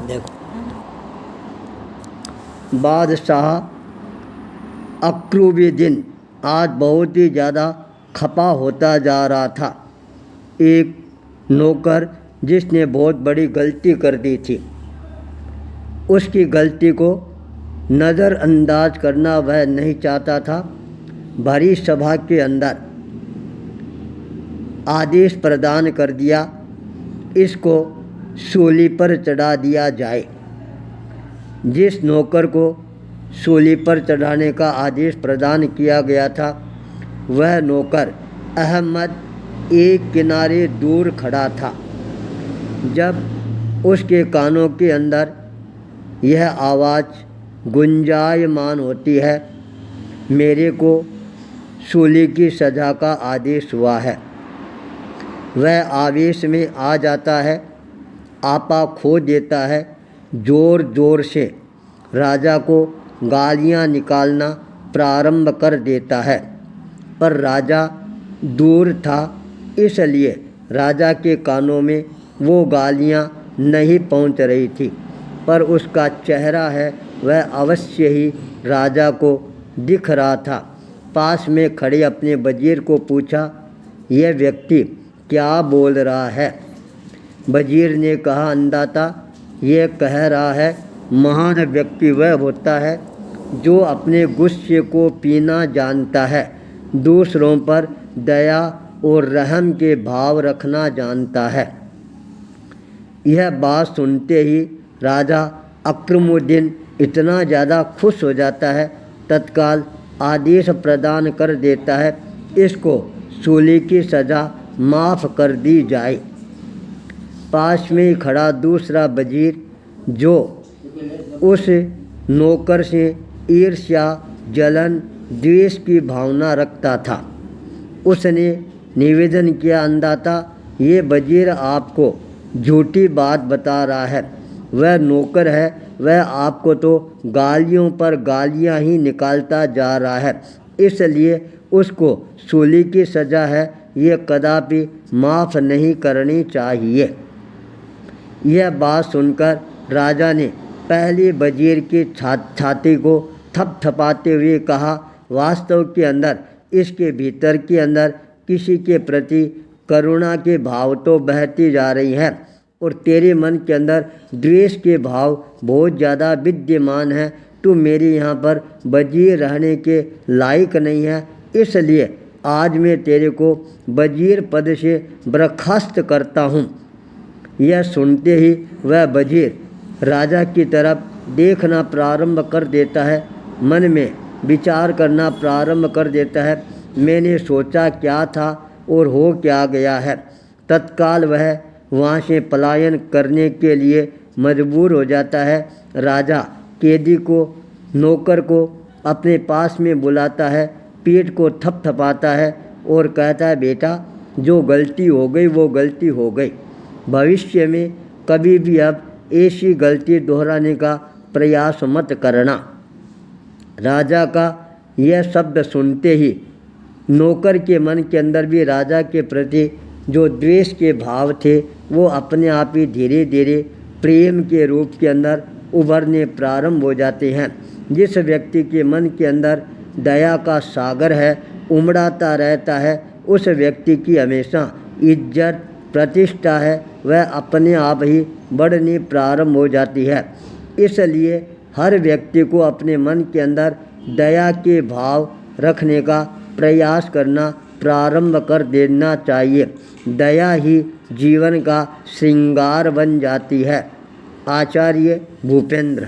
देखो, बादशाह अक्रूबुद्दीन आज बहुत ही ज़्यादा खपा होता जा रहा था। एक नौकर जिसने बहुत बड़ी गलती कर दी थी, उसकी गलती को नज़रअंदाज करना वह नहीं चाहता था। भरी सभा के अंदर आदेश प्रदान कर दिया, इसको सूली पर चढ़ा दिया जाए। जिस नौकर को सूली पर चढ़ाने का आदेश प्रदान किया गया था, वह नौकर अहमद एक किनारे दूर खड़ा था। जब उसके कानों के अंदर यह आवाज़ गुंजायमान होती है, मेरे को सूली की सज़ा का आदेश हुआ है, वह आवेश में आ जाता है, आपा खो देता है, ज़ोर ज़ोर से राजा को गालियाँ निकालना प्रारंभ कर देता है। पर राजा दूर था, इसलिए राजा के कानों में वो गालियाँ नहीं पहुंच रही थी, पर उसका चेहरा है वह अवश्य ही राजा को दिख रहा था। पास में खड़े अपने वजीर को पूछा, यह व्यक्ति क्या बोल रहा है? वजीर ने कहा, अंदाता यह कह रहा है, महान व्यक्ति वह होता है जो अपने गुस्से को पीना जानता है, दूसरों पर दया और रहम के भाव रखना जानता है। यह बात सुनते ही राजा अक्रूबुद्दीन इतना ज़्यादा खुश हो जाता है, तत्काल आदेश प्रदान कर देता है, इसको सूली की सज़ा माफ़ कर दी जाए। पास में ही खड़ा दूसरा वजीर, जो उस नौकर से ईर्ष्या, जलन, द्वेष की भावना रखता था, उसने निवेदन किया, अंदाता ये वजीर आपको झूठी बात बता रहा है। वह नौकर है, वह आपको तो गालियों पर गालियां ही निकालता जा रहा है, इसलिए उसको सूली की सज़ा है, ये कदापि माफ़ नहीं करनी चाहिए। यह बात सुनकर राजा ने पहले वजीर की छाती को थपथपाते हुए कहा, वास्तव के अंदर इसके भीतर के अंदर किसी के प्रति करुणा के भाव तो बहती जा रही हैं, और तेरे मन के अंदर द्वेष के भाव बहुत ज़्यादा विद्यमान हैं। तू मेरे यहाँ पर वजीर रहने के लायक नहीं है, इसलिए आज मैं तेरे को वजीर पद से बर्खास्त करता हूँ। यह सुनते ही वह वजीर राजा की तरफ देखना प्रारंभ कर देता है, मन में विचार करना प्रारंभ कर देता है, मैंने सोचा क्या था और हो क्या गया है। तत्काल वह वहाँ से पलायन करने के लिए मजबूर हो जाता है। राजा कैदी को, नौकर को अपने पास में बुलाता है, पीठ को थपथपाता है और कहता है, बेटा जो गलती हो गई वो गलती हो गई, भविष्य में कभी भी अब ऐसी गलती दोहराने का प्रयास मत करना। राजा का यह शब्द सुनते ही नौकर के मन के अंदर भी राजा के प्रति जो द्वेष के भाव थे, वो अपने आप ही धीरे धीरे प्रेम के रूप के अंदर उभरने प्रारंभ हो जाते हैं। जिस व्यक्ति के मन के अंदर दया का सागर है, उमड़ाता रहता है, उस व्यक्ति की हमेशा इज्जत प्रतिष्ठा है वह अपने आप ही बढ़नी प्रारंभ हो जाती है। इसलिए हर व्यक्ति को अपने मन के अंदर दया के भाव रखने का प्रयास करना प्रारंभ कर देना चाहिए। दया ही जीवन का श्रृंगार बन जाती है। आचार्य भूपेंद्र।